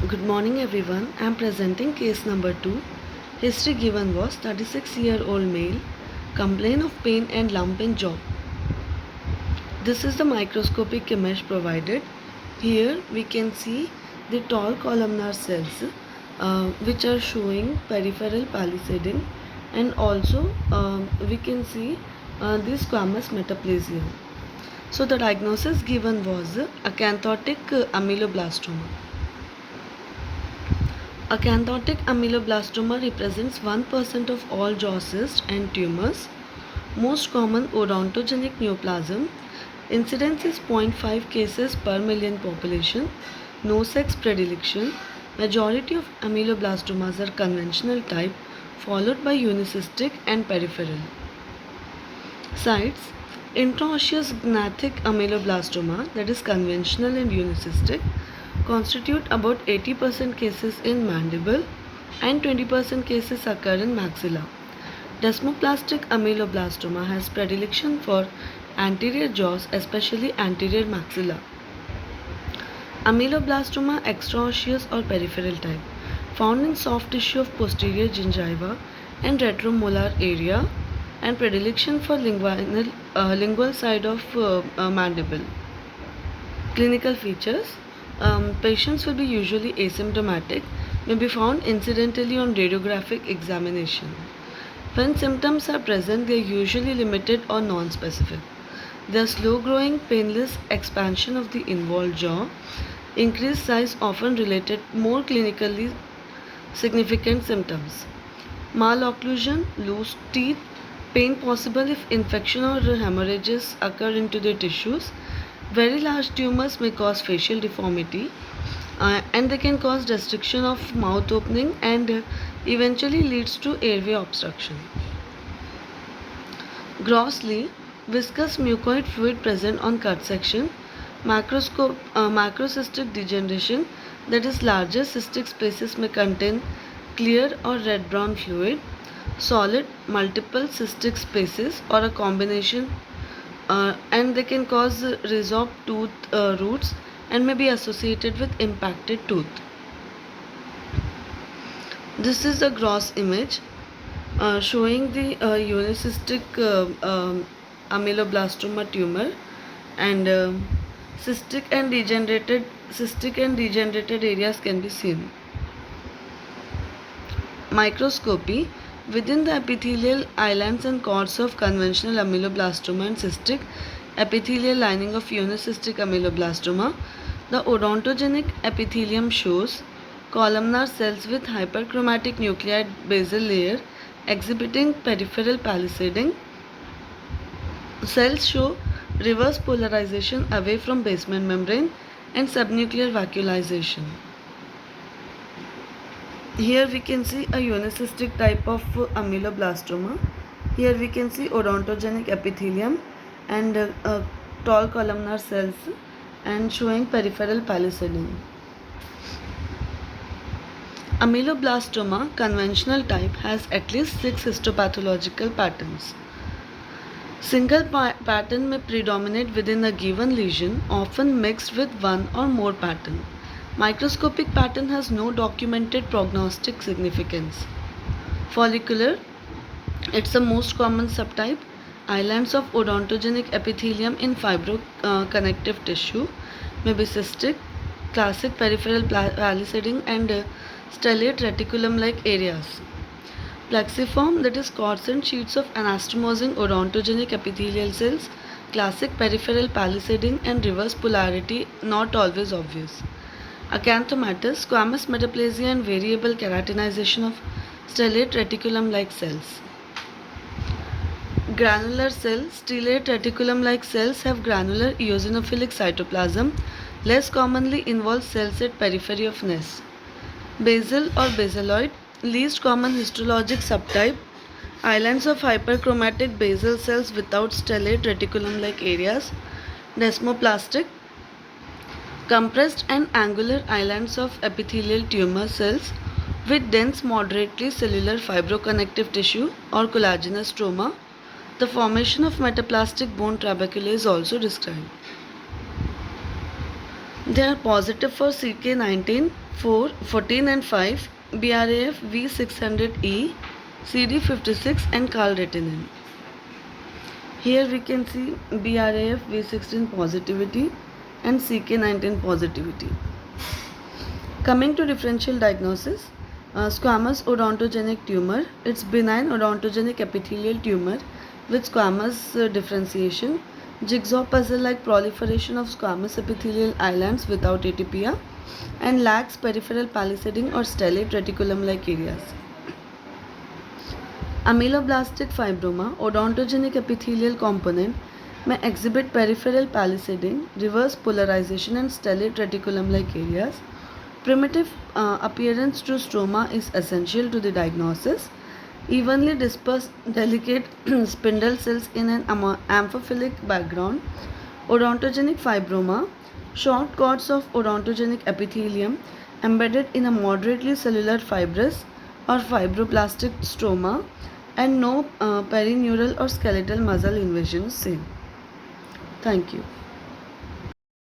Good morning everyone. I am presenting case number 2. History given was 36-year-old male complain of pain and lump in jaw. This is the microscopic image provided. Here we can see the tall columnar cells which are showing peripheral palisading, and also we can see the squamous metaplasia. So the diagnosis given was acanthotic ameloblastoma. Acanthotic ameloblastoma represents 1% of all jaw cysts and tumors. Most common odontogenic neoplasm. Incidence is 0.5 cases per million population. No sex predilection. Majority of ameloblastomas are conventional type, followed by unicystic and peripheral. Sites: intraosseous gnathic ameloblastoma, that is conventional and unicystic, constitute about 80% cases in mandible and 20% cases occur in maxilla. Desmoplastic ameloblastoma has predilection for anterior jaws, especially anterior maxilla. Ameloblastoma extraosseous or peripheral type, found in soft tissue of posterior gingiva and retromolar area, and predilection for lingual side of mandible. Clinical features: patients will be usually asymptomatic, may be found incidentally on radiographic examination. When symptoms are present, they are usually limited or non-specific. The slow growing, painless expansion of the involved jaw, increased size often related more clinically significant symptoms. Malocclusion, loose teeth, pain possible if infection or hemorrhages occur into the tissues. Very large tumors may cause facial deformity, and they can cause restriction of mouth opening and eventually leads to airway obstruction. Grossly, viscous mucoid fluid present on cut section. Macrocystic degeneration, that is larger cystic spaces may contain clear or red brown fluid. Solid multiple cystic spaces or a combination, and they can cause resorbed tooth roots and may be associated with impacted tooth. This is a gross image showing the unicystic ameloblastoma tumor, and cystic and degenerated areas can be seen. Microscopy: within the epithelial islands and cords of conventional ameloblastoma and cystic epithelial lining of unicystic ameloblastoma, the odontogenic epithelium shows columnar cells with hyperchromatic nuclear basal layer exhibiting peripheral palisading. Cells show reverse polarization away from basement membrane and subnuclear vacuolization. Here we can see a unicystic type of ameloblastoma. Here we can see odontogenic epithelium and tall columnar cells and showing peripheral palisading. Ameloblastoma conventional type has at least 6 histopathological patterns. Single pattern may predominate within a given lesion, often mixed with one or more pattern. Microscopic pattern has no documented prognostic significance. Follicular, it's the most common subtype. Islands of odontogenic epithelium in fibroconnective tissue, may be cystic, classic peripheral palisading and stellate reticulum-like areas. Plexiform, that is cords and sheets of anastomosing odontogenic epithelial cells, classic peripheral palisading and reverse polarity not always obvious. Acanthomatous, squamous metaplasia and variable keratinization of stellate reticulum-like cells. Granular cells, stellate reticulum-like cells have granular eosinophilic cytoplasm, less commonly involve cells at periphery of NES. Basal or basaloid, least common histologic subtype, islands of hyperchromatic basal cells without stellate reticulum-like areas. Desmoplastic, compressed and angular islands of epithelial tumor cells with dense moderately cellular fibroconnective tissue or collagenous stroma. The formation of metaplastic bone trabeculae is also described. They are positive for CK19, 4, 14 and 5, BRAF V600E, CD56 and calretinin. Here we can see BRAF V16 positivity and CK19 positivity. Coming to differential diagnosis, squamous odontogenic tumor. It's benign odontogenic epithelial tumor with squamous differentiation, jigsaw puzzle-like proliferation of squamous epithelial islands without atypia, and lacks peripheral palisading or stellate reticulum-like areas. Ameloblastic fibroma, odontogenic epithelial component, may exhibit peripheral palisading, reverse polarization and stellate reticulum-like areas. Primitive appearance to stroma is essential to the diagnosis. Evenly dispersed delicate spindle cells in an amphiphilic background. Odontogenic fibroma, short cords of odontogenic epithelium embedded in a moderately cellular fibrous or fibroblastic stroma, and no perineural or skeletal muscle invasions seen. Thank you.